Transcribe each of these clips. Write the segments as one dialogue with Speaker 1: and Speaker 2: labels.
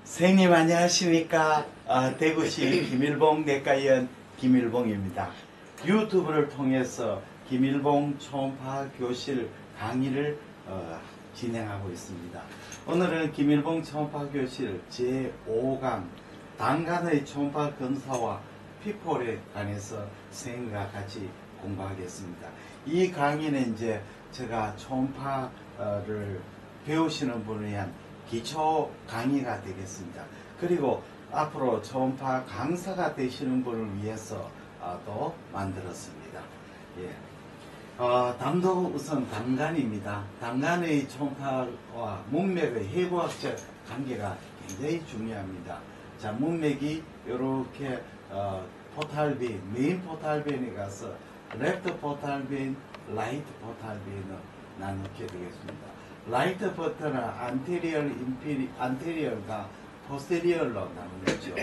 Speaker 1: 선생님 안녕하십니까. 대구시 김일봉 내과의원 김일봉입니다. 유튜브를 통해서 김일봉 초음파 교실 강의를 진행하고 있습니다. 오늘은 김일봉 초음파 교실 제5강 단간의 초음파 검사와 피폴에 관해서 선생님과 같이 공부하겠습니다. 이 강의는 이제 제가 초음파를 배우시는 분을 위한 기초 강의가 되겠습니다. 그리고 앞으로 초음파 강사가 되시는 분을 위해서 또 만들었습니다. 예. 담도 우선 단간입니다. 단간의 초음파와 문맥의 해부학적 관계가 굉장히 중요합니다. 자, 문맥이 이렇게 포탈빈, 메인 포탈빈에 가서 레프트 포탈빈, 라이트 포탈빈으로 나누게 되겠습니다. 라이트 버튼은 안테리얼과 포스테리얼로 나누죠.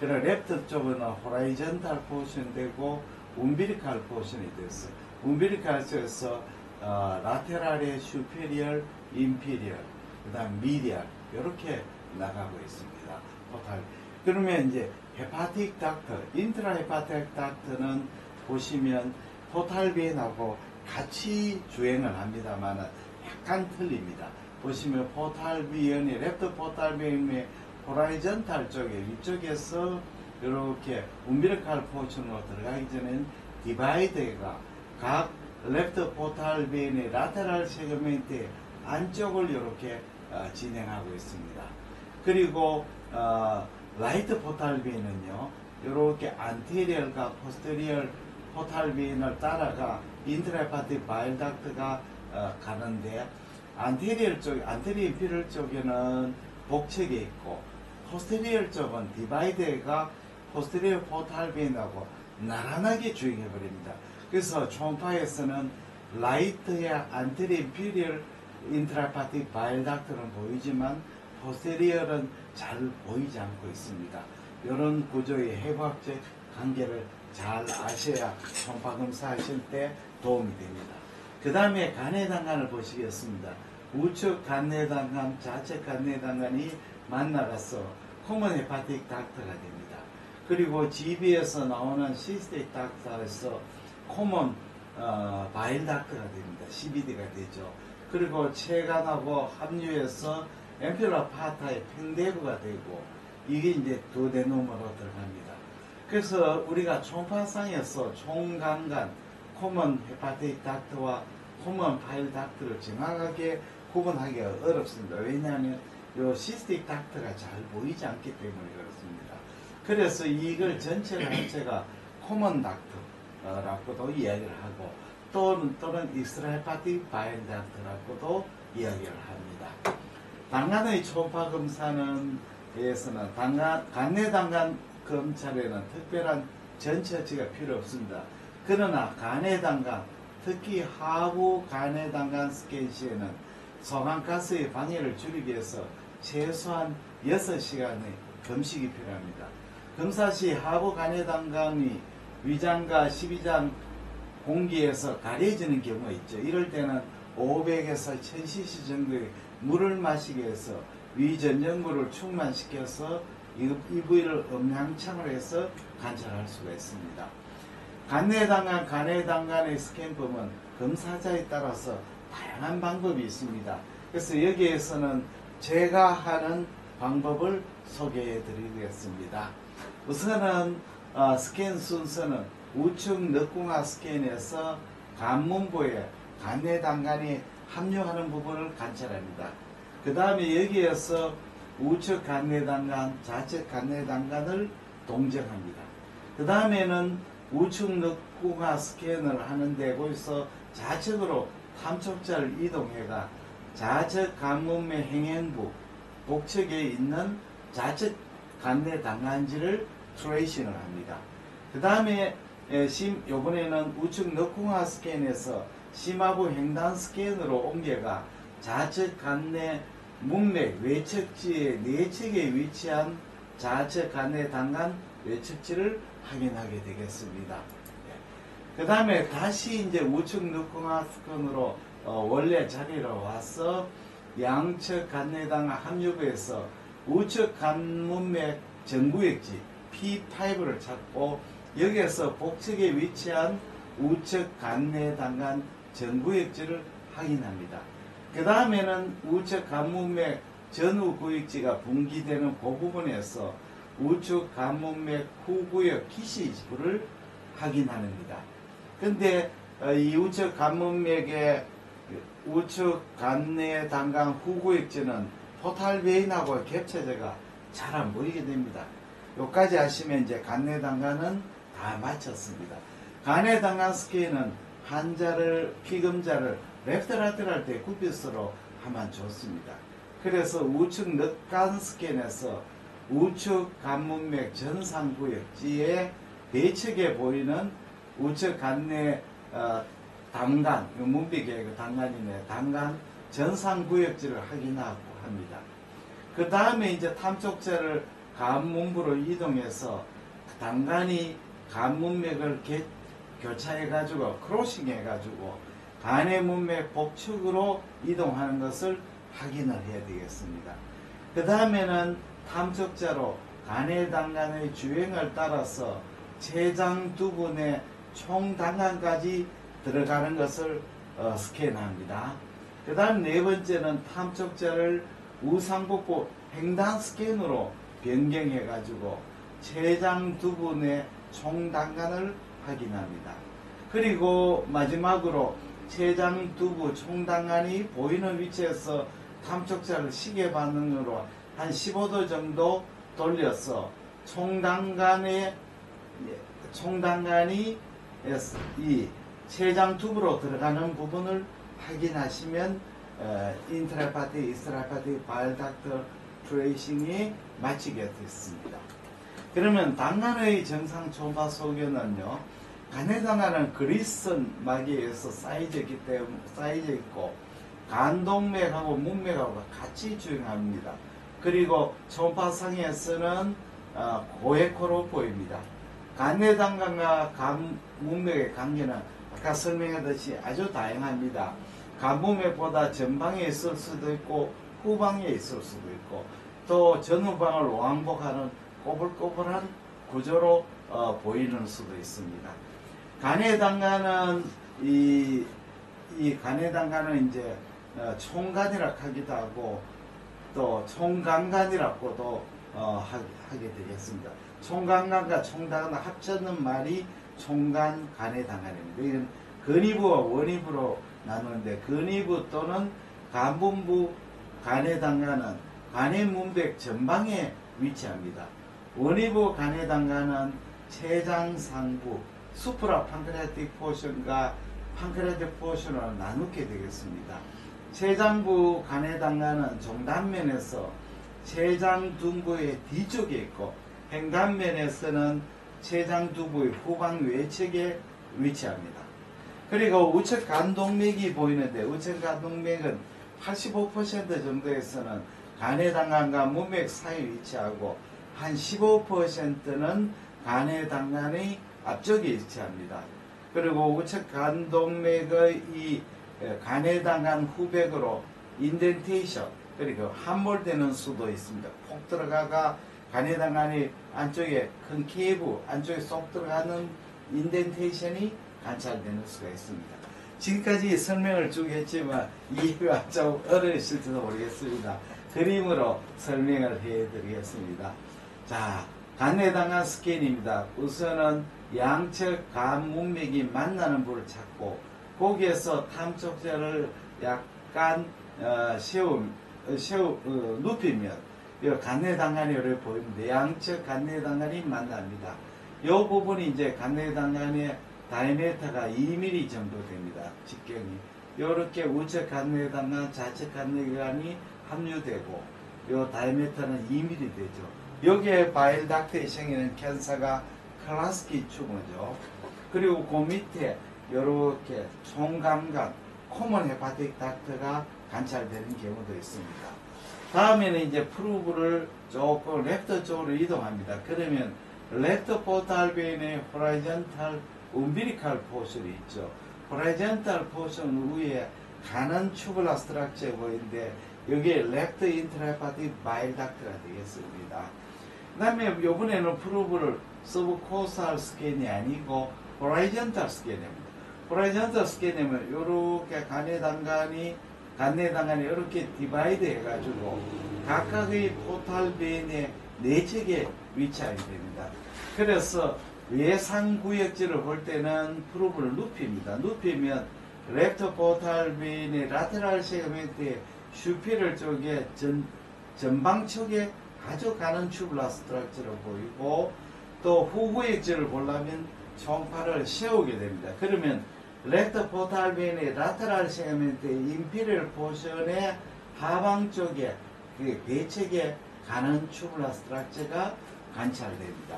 Speaker 1: 그리고 레프트 쪽은 호라이전탈 포션 되고 움비리칼 포션이 됐어요. 움비리칼 쪽에서 라테랄의 슈페리얼, 인피리얼, 그 다음 미디얼 이렇게 나가고 있습니다. 포탈. 그러면 이제 헤파틱 닥터, 인트라 헤파틱 닥터는 보시면 포탈빈하고 같이 주행을 합니다만 약간 틀립니다. 보시면 포탈빈이 레프트 포탈빈의 호라이전탈 쪽에 위쪽에서 이렇게 움비리칼 포션으로 들어가기 전에는 디바이드가 각 레프트 포탈빈의 라테랄 세그멘트 안쪽을 이렇게 진행하고 있습니다. 그리고 라이트 포탈빈은요 이렇게 안테리얼과 포스테리얼 포탈빈을 따라가 인트라헤파틱 바일 닥트가 가는데 안테리얼 쪽, 안테리얼 인피리얼 쪽에는 복책이 있고 포스테리얼 쪽은 디바이드가 포스테리얼 포탈빈하고 나란하게 주행해 버립니다. 그래서 초음파에서는 라이트의 안테리얼 인피리얼 인트라헤파틱 바일 닥트는 보이지만 포스테리얼은 잘 보이지 않고 있습니다. 이런 구조의 해부학적 관계를 잘 아셔야 초음파 검사하실 때 도움이 됩니다. 그 다음에 간해단간을 보시겠습니다. 우측 간해단간, 좌측 간해단간이 만나가서 코먼 헤파틱 닥터가 됩니다. 그리고 GB에서 나오는 시스테이크 닥터에서 코먼 바일 닥터가 됩니다. CBD가 되죠. 그리고 체간하고 합류해서 엠필라 파타의 팽대부가 되고 이게 이제 두데놈으로 들어갑니다. 그래서 우리가 초음파상에서 총간간 코먼 헤파틱 닥터와 코먼 바일 닥터를 정확하게 구분하기가 어렵습니다. 왜냐하면 이 시스틱 닥터가 잘 보이지 않기 때문에 그렇습니다. 그래서 이걸 전체를 합체가 코먼 닥터라고도 이야기를 하고 또는 익스트라 헤파틱 바일 닥터라고도 이야기를 합니다. 단간의 초음파 검사는 에서는 간내단간 검찰에는 특별한 전처치가 필요 없습니다. 그러나 간해단간, 특히 하부 간해단간 스캔 시에는 소강가스의 방해를 줄이기 위해서 최소한 6시간의 금식이 필요합니다. 검사 시 하부 간해단간이 위장과 12장 공기에서 가려지는 경우가 있죠. 이럴 때는 500에서 1000cc 정도의 물을 마시기 위해서 위전정물을 충만시켜서 이 부위를 음향창을 해서 관찰할 수가 있습니다. 간내단간, 간해단간의 스캔법은 검사자에 따라서 다양한 방법이 있습니다. 그래서 여기에서는 제가 하는 방법을 소개해 드리겠습니다. 우선은 스캔 순서는 우측 늑궁화 스캔에서 간문부에 간내단간이 합류하는 부분을 관찰합니다. 그 다음에 여기에서 우측 간내단간, 좌측 간내단간을 동정합니다. 그 다음에는 우측 늑궁화 스캔을 하는데 거기서 좌측으로 탐촉자를 이동해가 좌측 간문의 행행부 복측에 있는 좌측 간내단간지를 트레이싱을 합니다. 그 다음에 요번에는 우측 늑궁화 스캔에서 심화부 횡단 스캔으로 옮겨가 좌측 간내 문맥 외측지의 내측에 위치한 좌측 간내단간 외측지를 확인하게 되겠습니다. 그 다음에 다시 이제 우측 늑궁화 스캔으로 원래 자리로 와서 양측 간내단 합류부에서 우측 간문맥 전구역지 P5를 찾고 여기에서 복측에 위치한 우측 간내당간 전구역지를 확인합니다. 그 다음에는 우측 간문맥 전후구역지가 분기되는 그 부분에서 우측 간문맥 후구역 기시부를 확인합니다. 근데 이 우측 간문맥의 우측 간내당간 후구역지는 포탈베인하고 겹쳐져가 잘 안 보이게 됩니다. 여기까지 하시면 이제 간내당간은 다 마쳤습니다. 간내당간 스캔은 환자를 피검자를 레프트 라테럴 할 때 구피스로 하면 좋습니다. 그래서 우측 늑간 스캔에서 우측 간문맥 전상구역지의 대측에 보이는 우측 간내 당간, 문비계 당간이네, 당간 전상구역지를 확인하고 합니다. 그 다음에 이제 탐촉자를 간문부로 이동해서 당간이 간문맥을 교차해가지고 크로싱해가지고 간의 문맥 복측으로 이동하는 것을 확인을 해야 되겠습니다. 그 다음에는 탐촉자로 간의 당간의 주행을 따라서 췌장 두분의 총 당간까지 들어가는 것을 스캔합니다. 그 다음 네 번째는 탐촉자를 우상복부 횡단 스캔으로 변경해 가지고 췌장 두분의 총 당간을 확인합니다. 그리고 마지막으로 췌장 두부 총 당간이 보이는 위치에서 탐촉자를 시계 반응으로 한 15도 정도 돌려서 총 당간이 이 췌장 두부로 들어가는 부분을 확인하시면 인트라파티, 이스트라파티, 바일닥터 트레이싱이 마치게 됐습니다. 그러면 당간의 정상 초음파 소견은요, 간의 당간은 그리슨 막에 의해서 쌓여져 있고 간동맥하고 문맥하고 같이 주행합니다. 그리고 초음파상에서는 고에코로 보입니다. 간의 당간과 간문맥의 관계는 아까 설명했듯이 아주 다양합니다. 간문맥보다 전방에 있을 수도 있고 후방에 있을 수도 있고 또 전후방을 왕복하는 꼬불꼬불한 구조로 보이는 수도 있습니다. 간의 당간은 이 간의 당간은 이제 총간이라 하기도 하고 또 총간간이라고도 하게 되겠습니다. 총간간과 총당간 합쳐는 말이 총간 간의 당간입니다. 이건 근위부와 원위부로 나누는데 근위부 또는 간분부 간의 당간은 간의 문백 전방에 위치합니다. 원위부 간의 당간은 췌장 상부 수프라 판크레아틱 포션과 판크레아틱 포션을 나누게 되겠습니다. 췌장부 간의 당간은 종단면에서 췌장 둔부의 뒤쪽에 있고 횡단면에서는 췌장 두부의 후방 외측에 위치합니다. 그리고 우측 간동맥이 보이는데 우측 간동맥은 85% 정도에서는 간의 당간과 문맥 사이에 위치하고 한 15%는 간의 당간의 앞쪽에 위치합니다. 그리고 우측 간동맥의 이 간의 당간 후백으로 인덴테이션 그리고 함몰되는 수도 있습니다. 폭 들어가가 간의 당간이 안쪽에 큰 케이브 안쪽에 쏙 들어가는 인덴테이션이 관찰되는 수가 있습니다. 지금까지 설명을 쭉 했지만 이해가 좀 어려우실지도 모르겠습니다. 그림으로 설명을 해드리겠습니다. 자, 간의 당간 스캔입니다. 우선은 양측 간 문맥이 만나는 부를 찾고 거기에서 탐촉자를 약간 눕히면 간내 당간이 이렇게 보이는데 양측 간내 당간이 만납니다. 이 부분이 이제 간내 당간의 다이아미터가 2mm 정도 됩니다. 직경이 이렇게 우측 간내 당간, 좌측 간내 당간이 합류되고 이 다이아미터는 2mm 되죠. 여기에 바일 닥터에 생기는 캔서가 클라스키 튜머죠. 그리고 그 밑에 이렇게 총감간 코먼 헤파틱 닥터가 관찰되는 경우도 있습니다. 다음에는 이제 프루브를 조금 랩터 쪽으로 이동합니다. 그러면 랩터 포탈 베인의 호라이전탈 umbilical 포션이 있죠. 호라이전탈 포션 위에 가는 튜블라 스트럭처 보이는데 여기에 랩트 인트라헤파틱 바일 닥트가 되겠습니다. 그 다음에 이번에는 프로브를 서브코스탈 스캔이 아니고 호라이전탈 스캔입니다. 호라이전탈 스캔이면 이렇게 간내단간이 이렇게 디바이드 해가지고 각각의 포탈벤의 내측에 위치하게 됩니다. 그래서 외상 구역지를 볼 때는 프로브를 눕힙니다. 눕히면 랩터 포탈벤의 라테랄 세그멘트의 슈피럴 쪽에 전방 쪽에 아주 가는 튜블라 스트럭처로 보이고, 또 후구역지를 보려면 총파를 세우게 됩니다. 그러면 렉터 포탈벤의 라테랄 세그멘트의 인피리얼 포션의 하방 쪽에 배측에 가는 튜블라 스트럭처가 관찰됩니다.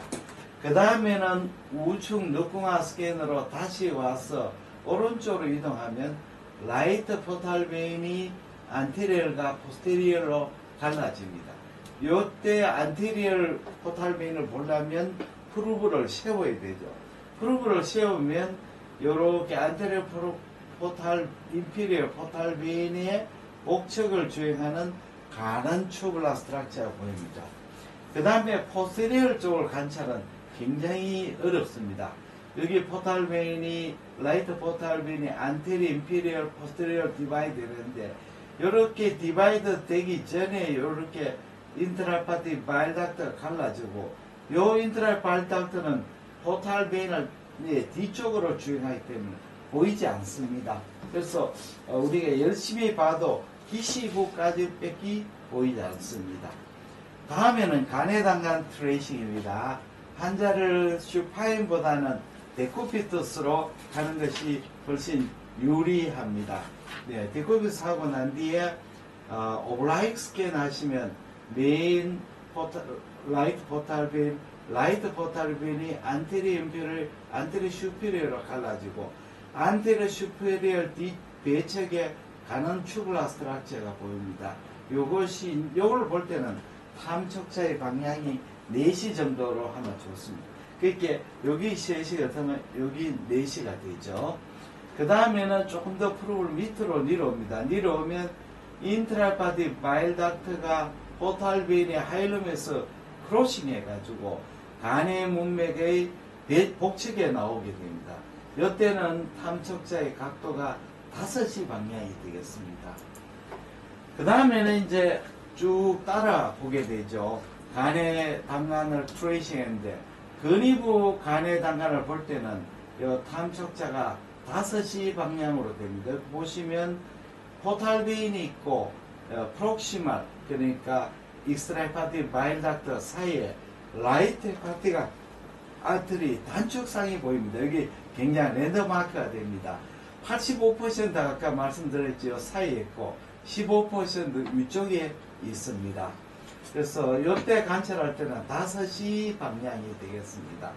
Speaker 1: 그 다음에는 우측 늑궁화 스캔으로 다시 와서 오른쪽으로 이동하면 라이트 포탈벤이 안테리얼과 포스테리얼로 갈라집니다. 요때 안테리얼 포탈벤을 보려면 프루브를 세워야 되죠. 프루브를 세우면 요렇게 안테리얼 인피리얼 포탈벤의 목적을 주행하는 가는 튜블라 스트럭처가 보입니다. 그 다음에 포스테리얼 쪽을 관찰은 굉장히 어렵습니다. 여기 포탈벤이 라이트 포탈벤이 안테리얼 인피리얼 포스테리얼 디바이드 되는데, 이렇게 디바이드 되기 전에 이렇게 인트라헤파틱 바일 닥트가 갈라지고, 요 인트라 바일 닥트는 포탈벤을 뒤쪽으로 주행하기 때문에 보이지 않습니다. 그래서 우리가 열심히 봐도 기시부까지 뺏기 보이지 않습니다. 다음에는 간해단간 트레이싱입니다. 환자를 슈파인보다는 데쿠피투스로 가는 것이 훨씬 유리합니다. 네, 데쿠피투스 하고 난 뒤에 오블라이크 스캔 하시면 메인 라이트 포탈벤이 안테리 슈피리어로 갈라지고, 안테리 슈피리어 뒤 배측에 가는 튜블라 스트럭처가 보입니다. 요걸 볼 때는 탐척자의 방향이 4시 정도로 하면 좋습니다. 그렇게 여기 3시 같으면 여기 4시가 되죠. 그 다음에는 조금 더 프로브를 밑으로 내려옵니다. 내려오면 인트라헤파틱 바일 닥트가 포탈벤의 하일럼에서 크로싱 해가지고 간의 문맥의 복측에 나오게 됩니다. 이때는 탐척자의 각도가 5시 방향이 되겠습니다. 그 다음에는 이제 쭉 따라 보게 되죠. 간의 단간을 트레이싱 했는데, 근위부 간의 단간을 볼 때는 이 탐척자가 5시 방향으로 됩니다. 보시면 포탈벤이 있고 프록시말, 그러니까 익스트라헤파틱 바일 닥트 사이에 라이트 헤파틱 아트리 단축상이 보입니다. 여기 굉장히 랜드마크가 됩니다. 85% 아까 말씀드렸죠. 사이에 있고 15% 위쪽에 있습니다. 그래서 이때 관찰할 때는 5시 방향이 되겠습니다.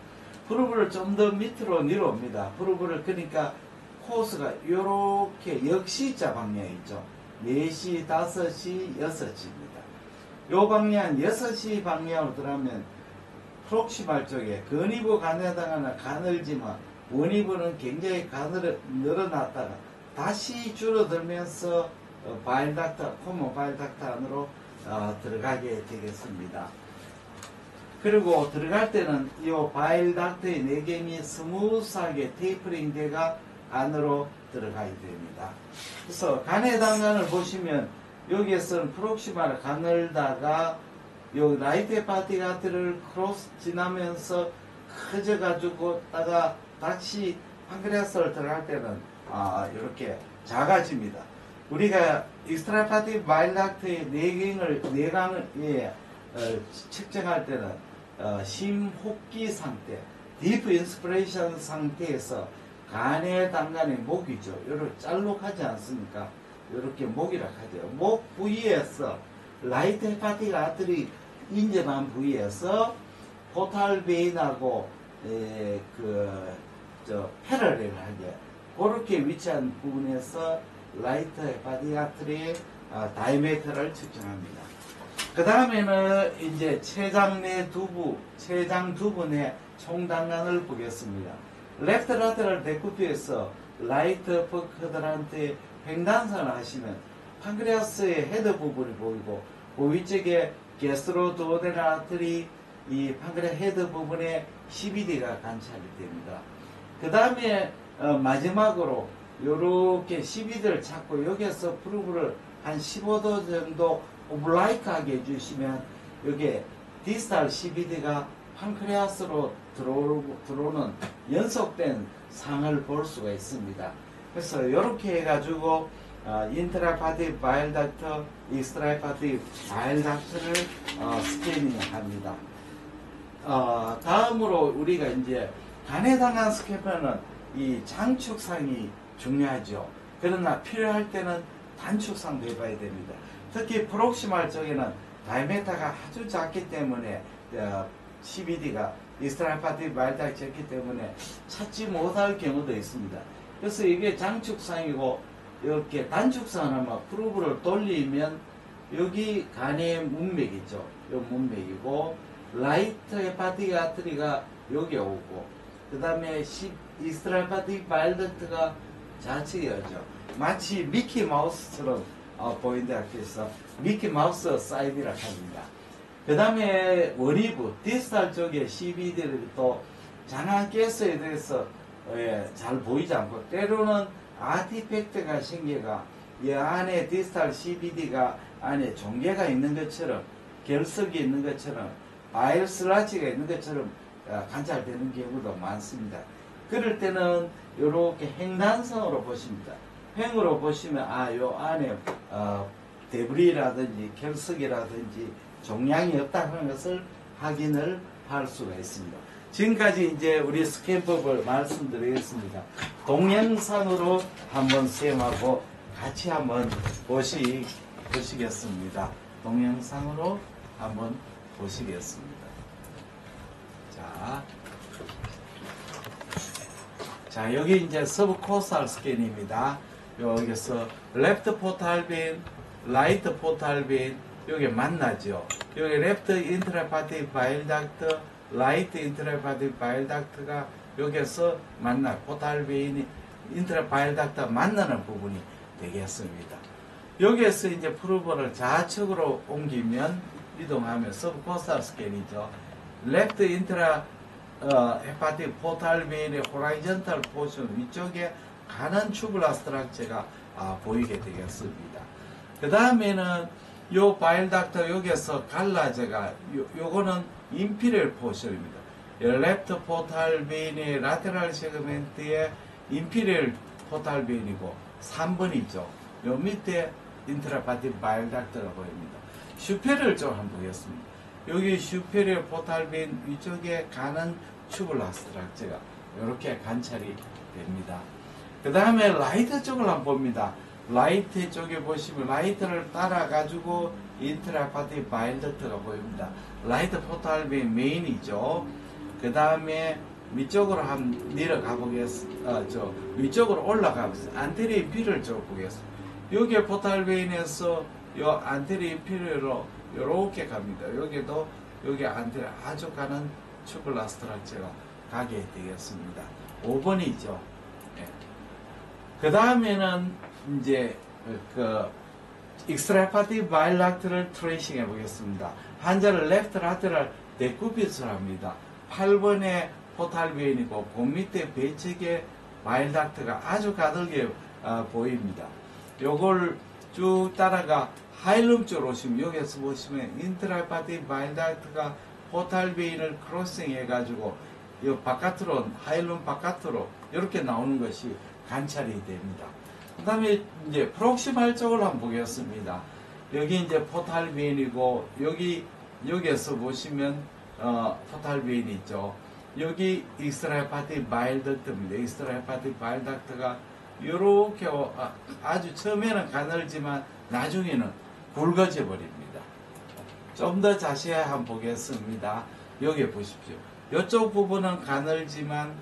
Speaker 1: 프루브를 좀 더 밑으로 내려옵니다. 프루브를 그러니까 코스가 이렇게 역시자 방향이죠. 4시, 5시, 6시입니다. 요 방향 6시 방향으로 들어가면 프록시말 쪽에 근위부 간에다가는 가늘지만 원위부는 굉장히 늘어났다가 다시 줄어들면서 바일 닥터, 코먼 바일 닥터 안으로 들어가게 되겠습니다. 그리고 들어갈 때는 이 바일 닥터의 내경이 스무스하게 테이퍼링 돼가 안으로 들어가야 됩니다. 그래서 간의 단간을 보시면 여기에서는 프록시마를 가늘다가 요 라이트 헤파틱 아트를 크로스 지나면서 커져가지고 다가 다시 판크레아스를 들어갈 때는 이렇게 작아집니다. 우리가 익스트라헤파틱 바일 닥트의 내강을 측정할 때는 심호흡기 상태, 딥 인스피레이션 상태에서 간의 단간의 목이죠. 이렇게 짤록하지 않습니까? 이렇게 목이라 하죠. 목 부위에서 라이트 헤파틱 아트리 인접한 부위에서 포탈베인하고 패러렐하게 그렇게 위치한 부분에서 라이트 헤파틱 아트리의 다이메터를 측정합니다. 그 다음에는 이제 췌장 두 분의 총단간을 보겠습니다. 레프트 라테럴 데쿠트에서 라이트 퍼 쿼드란트의 횡단선을 하시면 판크레아스의 헤드 부분이 보이고 그 위쪽에 게스트로두오데럐 아트리 이 판크레아 헤드 부분에 CBD가 관찰이 됩니다. 그 다음에 마지막으로 이렇게 CBD를 찾고 여기에서 프루브를 한 15도 정도 오블라이크하게 해주시면 여기 디스탈 CBD가 판크레아스로 들어오는 연속된 상을 볼 수가 있습니다. 그래서 이렇게 해가지고 인트라헤파틱 바일 닥트, 익스트라헤파틱 바일 닥트를 스캐닝합니다. 다음으로 우리가 이제 간에 당한 스캐너는 이 장축상이 중요하죠. 그러나 필요할 때는 단축상도 해봐야 됩니다. 특히 프록시말 쪽에는 다이메타가 아주 작기 때문에 CBD가 익스트라헤파틱 바일 닥트가 작기 때문에 찾지 못할 경우도 있습니다. 그래서 이게 장축상이고 이렇게 단축상을 프루브를 돌리면 여기 간의 문맥이죠. 이 문맥이고 라이트 헤파틱 아트리가 여기 오고 그 다음에 익스트라헤파틱 바일 닥트가 좌측에 오죠. 마치 미키 마우스처럼 보인다 해서 미키 마우스 사이드라 합니다. 그 다음에 원위부 디스탈 쪽에 CBD를 또 장한 가스에 대해서 잘 보이지 않고 때로는 아티팩트가 생겨가 이 안에 디스탈 CBD가 안에 종괴가 있는 것처럼 결석이 있는 것처럼 바일 슬라치가 있는 것처럼 관찰되는 경우도 많습니다. 그럴 때는 이렇게 횡단선으로 보십니다. 횡으로 보시면 요 안에 데브리라든지 결석이라든지 종양이 없다는 것을 확인을 할 수가 있습니다. 지금까지 이제 우리 스캔법을 말씀드리겠습니다. 동영상으로 한번 수행하고 같이 한번 보시겠습니다. 동영상으로 한번 보시겠습니다. 자, 여기 이제 서브코스탈 스캔입니다. 여기서 레프트 포탈빈, 라이트 포탈빈, 여기 만나죠. 여기 레프트 인트라헤파틱 바일 닥트, 라이트 인트라헤파틱 바일 닥트가 여기서 만나 포탈빈이 인트라 바일 닥트가 만나는 부분이 되겠습니다. 여기에서 이제 프루브를 좌측으로 옮기면 이동하면 서브코스탈 스캔이죠. 레프트 인트라 헤파틱 포탈빈의 호라이전탈 포션 위쪽에 가는 튜블라 스트럭처가 보이게 되겠습니다. 그 다음에는 요 바일 닥터 여기에서 갈라져가 요거는 인피리얼 포션입니다. 레프트 포탈빈의 라테랄 세그멘트의 인피리얼 포탈빈이고 3번이죠. 요 밑에 인트라파틱 바일 닥터가 보입니다. 슈페리얼 쪽 한번 보겠습니다. 여기 슈페리얼 포탈빈 위쪽에 가는 튜블라 스트럭처가 이렇게 관찰이 됩니다. 그 다음에 라이트 쪽을 한번 봅니다. 라이트 쪽에 보시면 라이트를 따라 가지고 인트라헤파틱 바일 닥터가 보입니다. 라이트 포탈빈 메인이죠. 그 다음에 위쪽으로 한번 내려가 보겠습니다. 위쪽으로 올라가 보겠습니다. 안테리어 인피리얼 쪽 보겠습니다. 여기에 포탈빈에서 요 안테리어 인피리얼로 요렇게 갑니다. 여기도 여기 안테리어 아주 가는 튜블라 스트럭처가 가게 되겠습니다. 5번이죠. 네. 그 다음에는 이제 익스트라헤파틱 바일 닥트를 트레이싱 해 보겠습니다. 환자를 레프트 라테랄 데쿠피스를 합니다. 8번에 포탈빈이고 그 밑에 배측에 바일 닥트가 아주 가늘게 보입니다. 요걸 쭉 따라가 하일룸 쪽으로 오시면 여기에서 보시면 인트라헤파틱 바일 닥트가 포탈빈을 크로싱 해가지고 이 바깥으로 하일룸 바깥으로 이렇게 나오는 것이 관찰이 됩니다. 그 다음에 이제 프록시말 쪽을 한번 보겠습니다. 여기 이제 포탈빈이고 여기에서 보시면 포탈빈이 있죠. 여기 익스트라헤파틱 바일 닥트입니다. 익스트라헤파틱 바일 닥트가 이렇게 아주 처음에는 가늘지만 나중에는 굵어져 버립니다. 좀 더 자세히 한번 보겠습니다. 여기 보십시오. 이쪽 부분은 가늘지만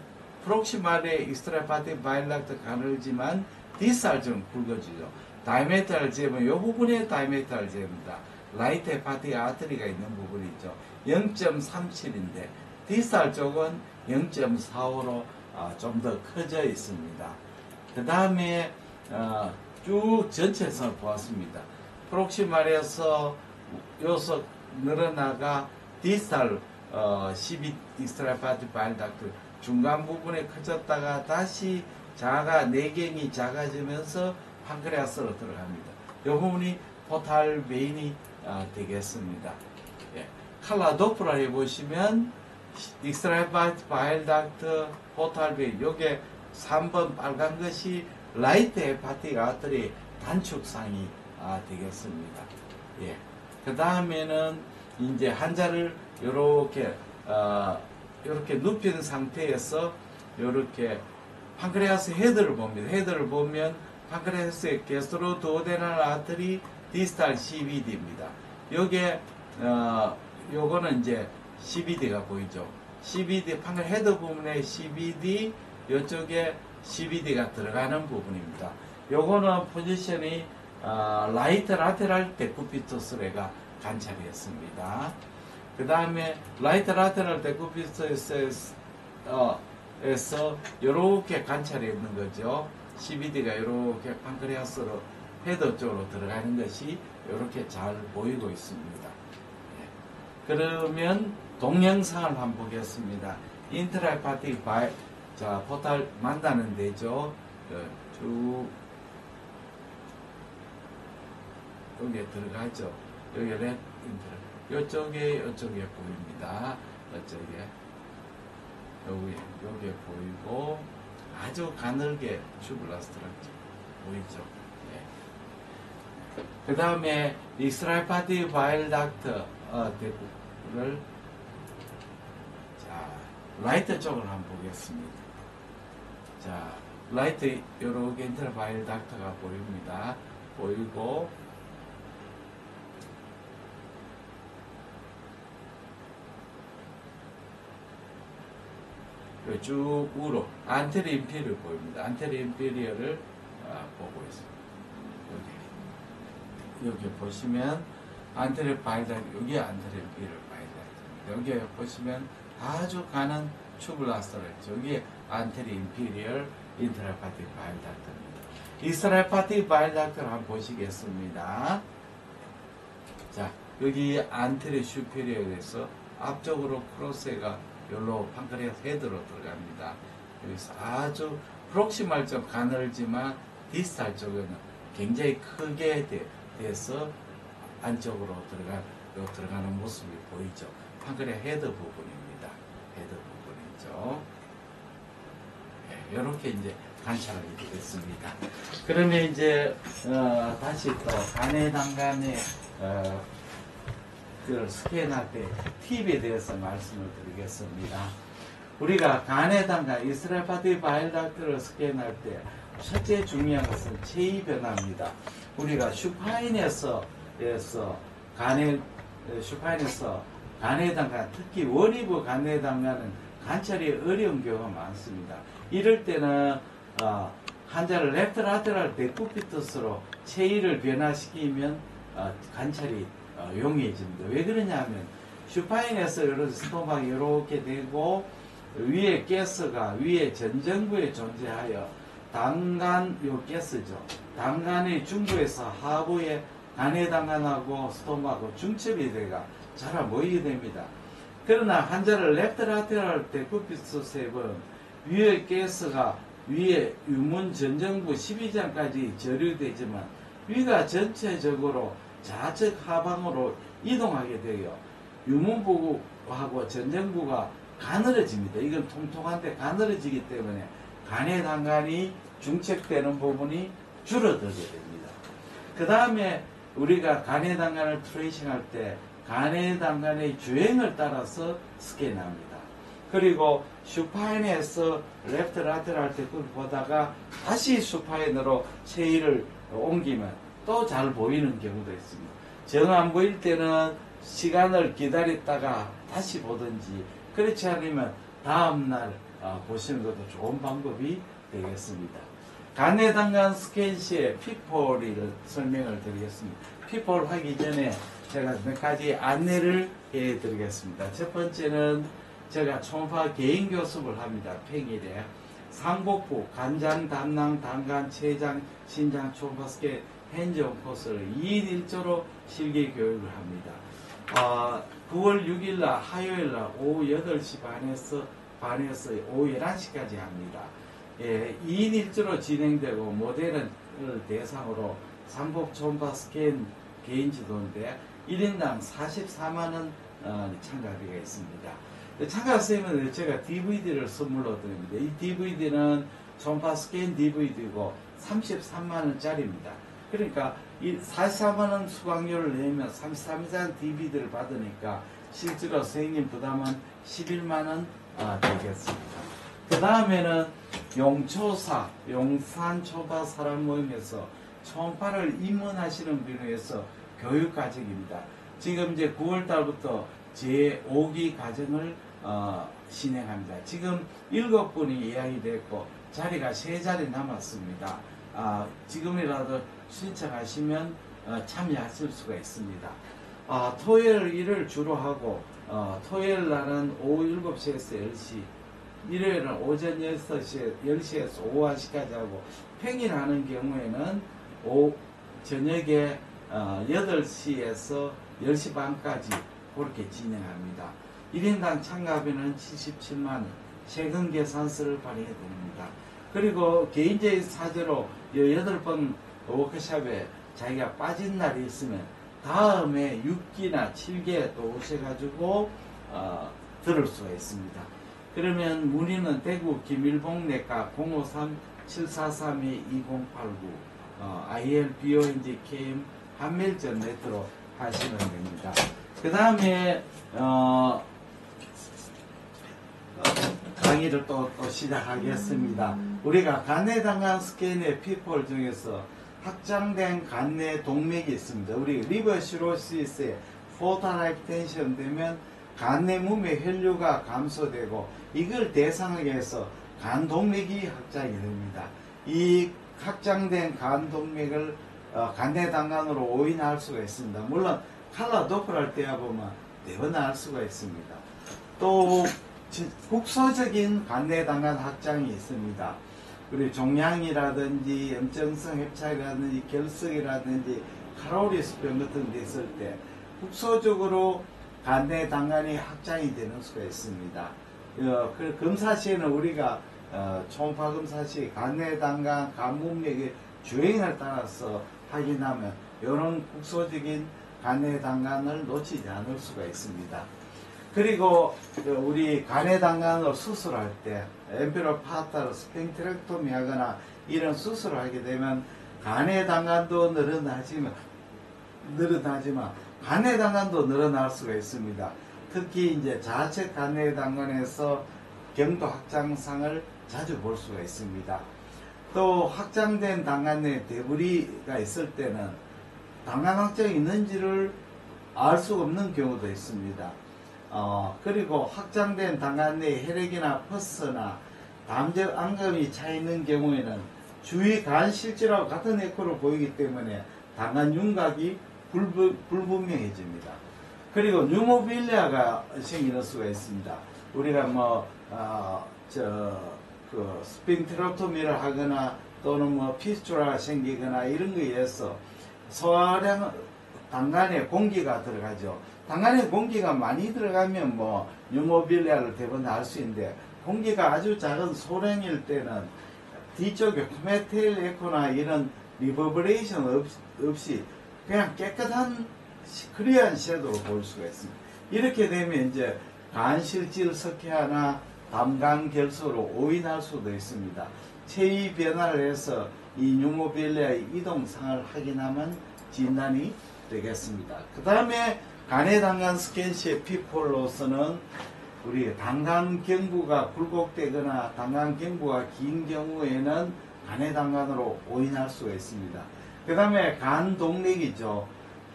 Speaker 1: 프록시말의 익스트라헤파틱 바일 닥트 가늘지만 디스탈 좀 굵어지죠. 다이메탈 제면 이 부분에 다이메탈 제입니다. 라이트 헤파틱 아트리가 있는 부분이죠. 0.37인데 디스탈 쪽은 0.45로 좀 더 커져 있습니다. 그 다음에 쭉 전체성을 보았습니다. 프록시말에서 요소 늘어나가 디스탈 12 익스트라파티 바일 닥트 중간 부분에 커졌다가 다시 내경이 작아지면서 판크레아스로 들어갑니다. 이 부분이 포탈 베인이 되겠습니다. 예. 칼라 도플러 해보시면 익스트라파티 바일 닥트 포탈 베인 요게 3번 빨간 것이 라이트 헤파틱 아트리 단축상이 되겠습니다. 예. 그 다음에는 이제 환자를 요렇게 눕힌 상태에서 요렇게 판크레아스 헤드를 봅니다. 헤드를 보면 판크레아스의 게스트로 두오데날 아트리 디스탈 CBD입니다. 요거는 이제 CBD가 보이죠. CBD 판크레 헤드 부분에 CBD 요쪽에 CBD가 들어가는 부분입니다. 요거는 포지션이 라이트 라테랄 데쿠피투스레가 관찰했습니다. 그 다음에 라이트 라테랄 데쿠피투스에서 이렇게 관찰해 있는 거죠. CBD가 이렇게 판크레아스로 헤드 쪽으로 들어가는 것이 이렇게 잘 보이고 있습니다. 예. 그러면 동영상을 한번 보겠습니다. 인트라헤파틱 포탈 만나는 데죠. 쭉 여기에 들어가죠. 여기 랩 인트라 이쪽에 보입니다. 이쪽에 여기에 보이고 아주 가늘게 튜블러 스트럭처 보이죠. 예. 그 다음에 익스트라헤파틱 바일 닥터 대구를 라이트 쪽을 한번 보겠습니다. 자, 라이트 요렇게 인트라바일 닥터가 보입니다. 보이고 쭉 우로 안테리 인피리어 보입니다. 안테리 인피리어를 보고 있습니다. 여기 보시면 안테리 바일 닥터, 여기 안테리 인피리어 바일 닥터. 여기 보시면 아주 가는 튜블라스를 저기 안테리 인피리얼 인트라헤파틱 바일 닥터입니다. 익스트라헤파틱 바일 닥터를 한번 보시겠습니다. 자, 여기 안테리 슈페리얼에서 앞쪽으로 크로스가 여기로 판크레아스 헤드로 들어갑니다. 여기서 아주 프록시말 좀 가늘지만 디스탈 쪽에는 굉장히 크게 돼서 안쪽으로 들어가는 모습이 보이죠. 판크레아스 헤드 부분입니다. 헤드 부분이죠. 네, 이렇게 이제 관찰하게 되겠습니다. 그러면 이제 다시 또 간해당간의 그 스캔할 때 팁에 대해서 말씀을 드리겠습니다. 우리가 간해당간 익스트라헤파틱 바일 닥터를 스캔할 때 첫째 중요한 것은 체위 변화입니다. 우리가 슈파인에서 간해당간, 특히 원위부 간해당간은 관찰이 어려운 경우가 많습니다. 이럴 때는 환자를 레프트 라테랄 데쿠피투스로 체위를 변화시키면 관찰이 용이해집니다. 왜 그러냐면 슈파인에서 이렇게 스토막이 이렇게 되고 위에 가스가 위에 전정부에 존재하여 당간 요 가스죠. 당간의 중부에서 하부에 간해당간하고 스토막하고 중첩이 돼가 잘 모이게 됩니다. 그러나 환자를 레프트 라테랄 데쿠피투스에 보면 위에 가스가 위에 유문 전정부 12장까지 저류되지만 위가 전체적으로 좌측 하방으로 이동하게 되어 유문부하고 전정부가 가늘어집니다. 이건 통통한데 가늘어지기 때문에 간해당간이 중첩되는 부분이 줄어들게 됩니다. 그 다음에 우리가 간해당간을 트레이싱할 때 간해당간의 주행을 따라서 스캔합니다. 그리고 슈파인에서 레프트 라테랄 데쿠를 보다가 다시 슈파인으로 체위를 옮기면 또 잘 보이는 경우도 있습니다. 정 안 보일 때는 시간을 기다렸다가 다시 보든지 그렇지 않으면 다음날 보시는 것도 좋은 방법이 되겠습니다. 간해당간 스캔 시에 피폴을 설명을 드리겠습니다. 피폴 하기 전에 제가 몇 가지 안내를 해드리겠습니다. 첫 번째는 제가 초음파 개인 교습을 합니다. 평일에. 상복부, 간장, 담낭, 당간, 췌장, 신장, 초음파 스캔, 핸즈온 코스를 2인 1조로 실기 교육을 합니다. 9월 6일날 화요일날 오후 8시 반에서 오후 11시까지 합니다. 예, 2인 1조로 진행되고 모델을 대상으로 상복 초음파 스캔 개인 지도인데 1인당 44만원 참가비가 있습니다. 참가하시면 제가 DVD를 선물로 드립니다. 이 DVD는 초음파 스캔 DVD고 33만원짜리입니다. 그러니까 이 44만원 수강료를 내면 33장 DVD를 받으니까 실제로 선생님 부담은 11만원 되겠습니다. 그 다음에는 용초사, 용산 초파 사람 모임에서 초음파를 입문하시는 분을 위해서 교육 과정입니다. 지금 이제 9월 달부터 제5기 과정을 진행합니다. 지금 7분이 예약이 됐고 자리가 3자리 남았습니다. 지금이라도 신청하시면 참여하실 수가 있습니다. 토요일, 일요일 주로 하고 토요일 날은 오후 7시에서 10시, 일요일은 오전 10시에서 오후 1시까지 하고 평일 하는 경우에는 저녁에 8시에서 10시 반까지 그렇게 진행합니다. 1인당 참가비는 77만원, 세금 계산서를 발행해 드립니다. 그리고 개인적인 사제로 8번 워크숍에 자기가 빠진 날이 있으면 다음에 6기나 7기에 또 오셔가지고 들을 수가 있습니다. 그러면 문의는 대구 김일봉 내과 053-743-2089 ILBONGKM 한밀전 네트로 하시면 됩니다. 그 다음에 강의를 또 시작하겠습니다. 우리가 간내 당간 스캔의 피폴 중에서 확장된 간내 동맥이 있습니다. 우리 리버 시로시스에 포탈 하이텐션 되면 간내 몸의 혈류가 감소되고 이걸 대상하게 해서 간 동맥이 확장이 됩니다. 이 확장된 간 동맥을 간내 당간으로 오인할 수가 있습니다. 물론 칼라 도플할 때야 보면 내원할 수가 있습니다. 또 국소적인 간내 당간 확장이 있습니다. 우리 종양이라든지 염증성 협착이라든지 결석이라든지 카로리스병 같은 데 있을 때 국소적으로 간내 당간이 확장이 되는 수가 있습니다. 그 검사 시에는 우리가 초음파 검사 시 간내 당간, 간문맥의 주행을 따라서 확인하면 이런 국소적인 간내 당간을 놓치지 않을 수가 있습니다. 그리고 우리 간내 당간을 수술할 때 엠피로파타로 스팽트렉토미 하거나 이런 수술을 하게 되면 간내 당간도 늘어나지만 간내 당간도 늘어날 수가 있습니다. 특히 이제 좌측 간내 당간에서 경도 확장상을 자주 볼 수가 있습니다. 또 확장된 당간 내 데브리가 있을 때는 당간 확장이 있는지를 알 수가 없는 경우도 있습니다. 그리고 확장된 당간 내 혈액이나 퍼스나 담적 안검이 차 있는 경우에는 주위 간 실질하고 같은 에코로 보이기 때문에 당간 윤곽이 불분명해집니다. 그리고 뉴모빌리아가 생기는 수가 있습니다. 우리가 스핑트로토미를 하거나 또는 피스츄라가 생기거나 이런 거에 의해서 소화량 당간에 공기가 들어가죠. 당간에 공기가 많이 들어가면 뉴모빌리아를 대부분 알 수 있는데 공기가 아주 작은 소량일 때는 뒤쪽에 코메테일 에코나 이런 리버브레이션 없이 그냥 깨끗한 클리어한 섀도우로 볼 수가 있습니다. 이렇게 되면 이제 간실질 석회화나 담간 결석으로 오인할 수도 있습니다. 체위 변화를 해서 이 뉴모빌리아의 이동상을 확인하면 진단이 되겠습니다. 그 다음에 간의 당간 스캔 시의 피폴로서는 우리 당간 경부가 굴곡되거나 당간 경부가 긴 경우에는 간의 당간으로 오인할 수가 있습니다. 그 다음에 간 동맥이죠.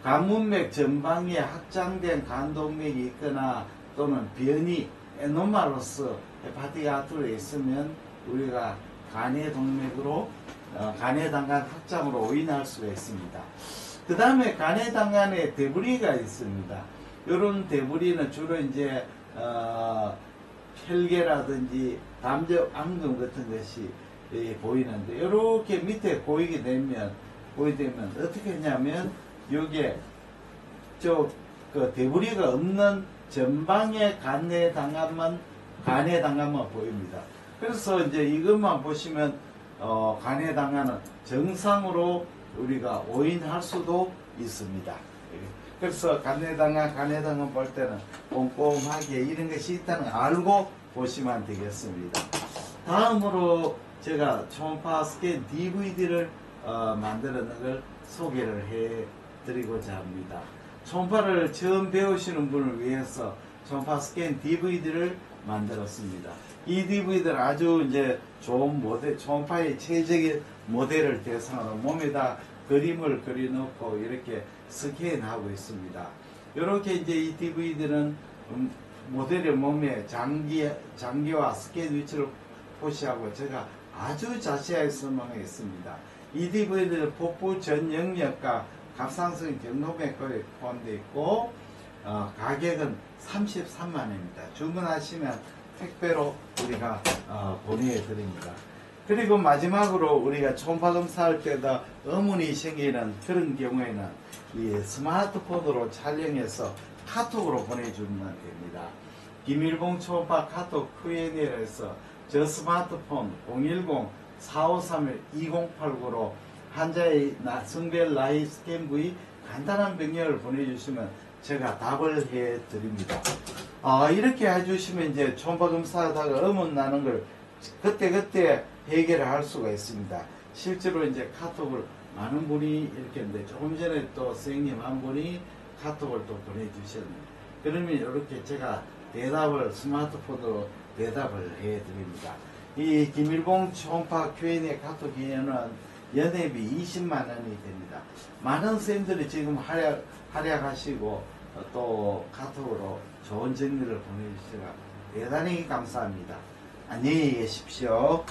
Speaker 1: 간문맥 전방에 확장된 간 동맥이 있거나 또는 변이 에노말로스 헤파틱 아트로에 있으면 우리가 간의 동맥으로 간의 당간 확장으로 오인할 수가 있습니다. 그 다음에 간의 당간에 데브리가 있습니다. 이런 데브리는 주로 이제 혈계라든지 담저 앙금 같은 것이 보이는데 이렇게 밑에 보이게 되면 어떻게 했냐면 요게 그 대부리가 없는 전방의 간해당암만 보입니다. 그래서 이제 이것만 보시면 간해당암은 정상으로 우리가 오인할 수도 있습니다. 그래서 간해당암 볼 때는 꼼꼼하게 이런 것이 있다는 걸 알고 보시면 되겠습니다. 다음으로 제가 초음파 스캔 DVD를 만드는 걸 소개를 해 드리고자 합니다. 초음파를 처음 배우시는 분을 위해서 초음파 스캔 DVD를 만들었습니다. 이 DVD는 아주 이제 좋은 모델, 초음파의 최적의 모델을 대상으로 몸에다 그림을 그려놓고 이렇게 스캔하고 있습니다. 이렇게 이제 이 DVD는 모델의 몸에 장기와 스캔 위치를 표시하고 제가 아주 자세하게 설명했습니다. 이 DVD는 복부 전 영역과 갑상선 경동맥골에 포함되어 있고 가격은 33만원입니다. 주문하시면 택배로 우리가 보내드립니다. 그리고 마지막으로 우리가 초음파 검사할 때다 의문이 생기는 그런 경우에는 이 스마트폰으로 촬영해서 카톡으로 보내주면 됩니다. 김일봉 초음파 카톡 Q&A를 해서 저 스마트폰 010-4531-2089로 환자의 성별, 나이, 스캔 부위 간단한 병력을 보내주시면 제가 답을 해드립니다. 이렇게 해주시면 이제 초음파 검사하다가 의문 나는 걸 그때 해결을 할 수가 있습니다. 실제로 이제 카톡을 많은 분이 이렇게 했는데 조금 전에 또 선생님 한 분이 카톡을 또 보내주셨네요. 그러면 이렇게 제가 대답을 스마트폰으로 대답을 해드립니다. 이 김일봉 초음파 Q&A 카톡 기회는 연회비 20만 원이 됩니다. 많은 선생님들이 지금 활약하시고 또 카톡으로 좋은 정리를 보내주시라 대단히 감사합니다. 안녕히 계십시오.